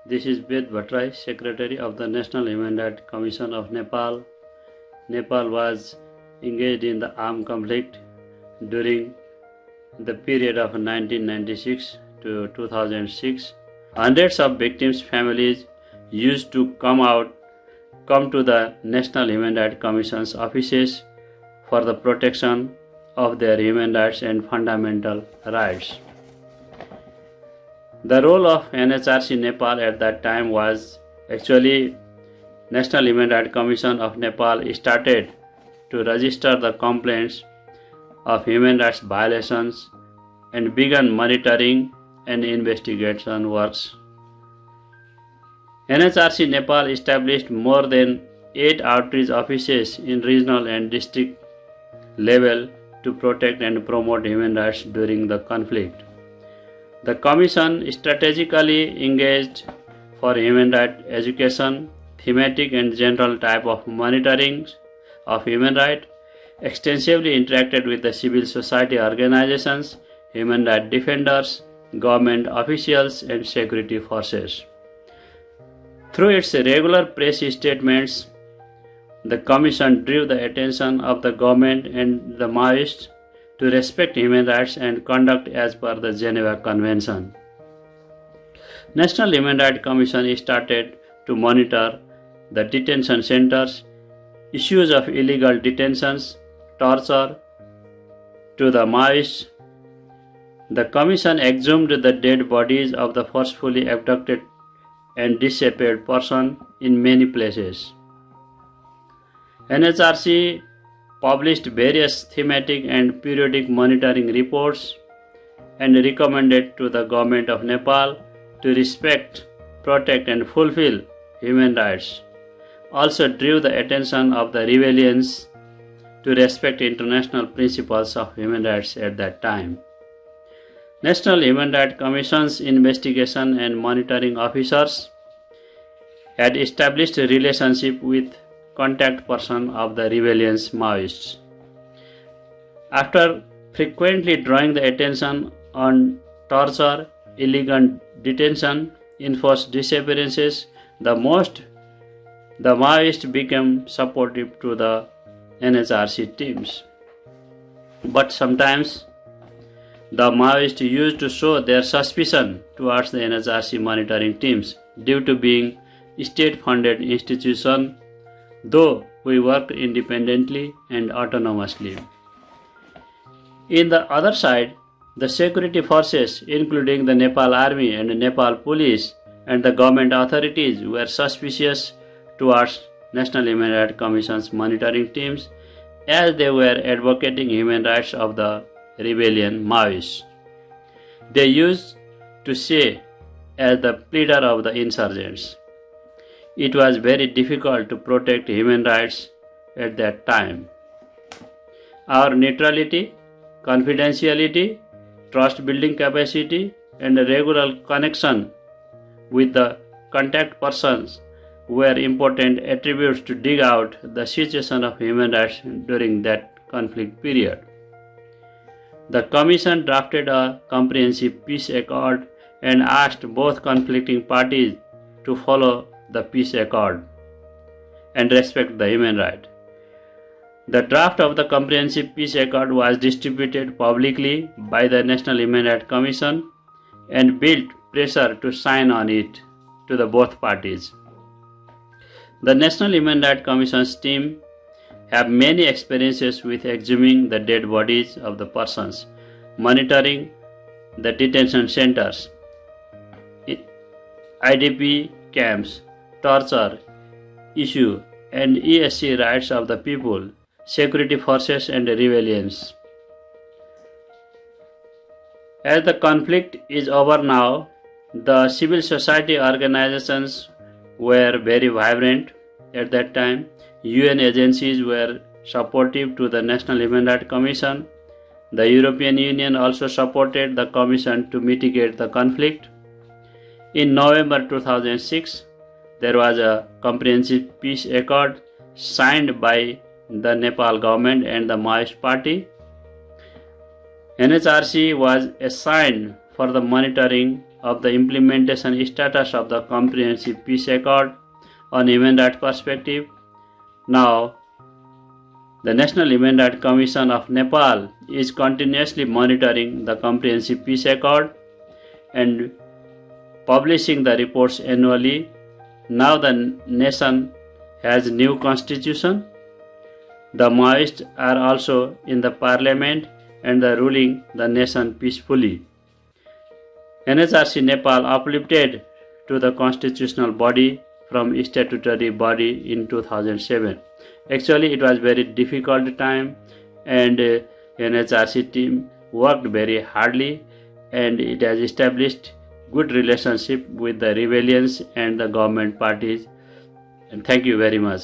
This is Ved Bhattarai, Secretary of the National Human Rights Commission of Nepal. Nepal was engaged in the armed conflict during the period of 1996 to 2006. Hundreds of victims' families used to come to the National Human Rights Commission's offices for the protection of their human rights and fundamental rights. The role of NHRC Nepal at that time was actually National Human Rights Commission of Nepal started to register the complaints of human rights violations and began monitoring and investigation works. NHRC Nepal established more than 8 outreach offices in regional and district level to protect and promote human rights during the conflict. The Commission strategically engaged for human rights education, thematic and general type of monitoring of human rights, extensively interacted with the civil society organizations, human rights defenders, government officials and security forces. Through its regular press statements, the Commission drew the attention of the government and the Maoists to respect human rights and conduct as per the Geneva Convention. National Human Rights Commission started to monitor the detention centers, issues of illegal detentions, torture to the Maoists. The Commission exhumed the dead bodies of the forcefully abducted and disappeared persons in many places. NHRC published various thematic and periodic monitoring reports and recommended to the government of Nepal to respect, protect and fulfill human rights. Also drew the attention of the rebellions to respect international principles of human rights at that time. National Human Rights Commission's investigation and monitoring officers had established a relationship with contact person of the rebellion's Maoists. After frequently drawing the attention on torture, illegal detention, enforced disappearances, the Maoists became supportive to the NHRC teams. But sometimes the Maoists used to show their suspicion towards the NHRC monitoring teams due to being state-funded institution, though we worked independently and autonomously. In the other side, the security forces, including the Nepal Army and the Nepal Police and the government authorities, were suspicious towards National Human Rights Commission's monitoring teams as they were advocating human rights of the rebellion Maoists. They used to say as the pleader of the insurgents. It was very difficult to protect human rights at that time. Our neutrality, confidentiality, trust building capacity and regular connection with the contact persons were important attributes to dig out the situation of human rights during that conflict period. The Commission drafted a comprehensive peace accord and asked both conflicting parties to follow the peace accord and respect the human rights. The draft of the comprehensive peace accord was distributed publicly by the National Human Rights Commission and built pressure to sign on it to the both parties. The National Human Rights Commission's team have many experiences with exhuming the dead bodies of the persons, monitoring the detention centers, IDP camps, torture issue and ESC rights of the people, security forces and rebellions. As the conflict is over now, the civil society organizations were very vibrant at that time. UN agencies were supportive to the National Human Rights Commission. The European Union also supported the Commission to mitigate the conflict. In November 2006, there was a comprehensive peace accord signed by the Nepal government and the Maoist party. NHRC was assigned for the monitoring of the implementation status of the Comprehensive Peace Accord on Human Rights perspective. Now, the National Human Rights Commission of Nepal is continuously monitoring the Comprehensive Peace Accord and publishing the reports annually. Now the nation has new constitution. The Maoists are also in the parliament and ruling the nation peacefully. NHRC Nepal uplifted to the constitutional body from statutory body in 2007. Actually, it was very difficult time, and NHRC team worked very hardly, and it has established good relationship with the rebellions and the government parties. And thank you very much.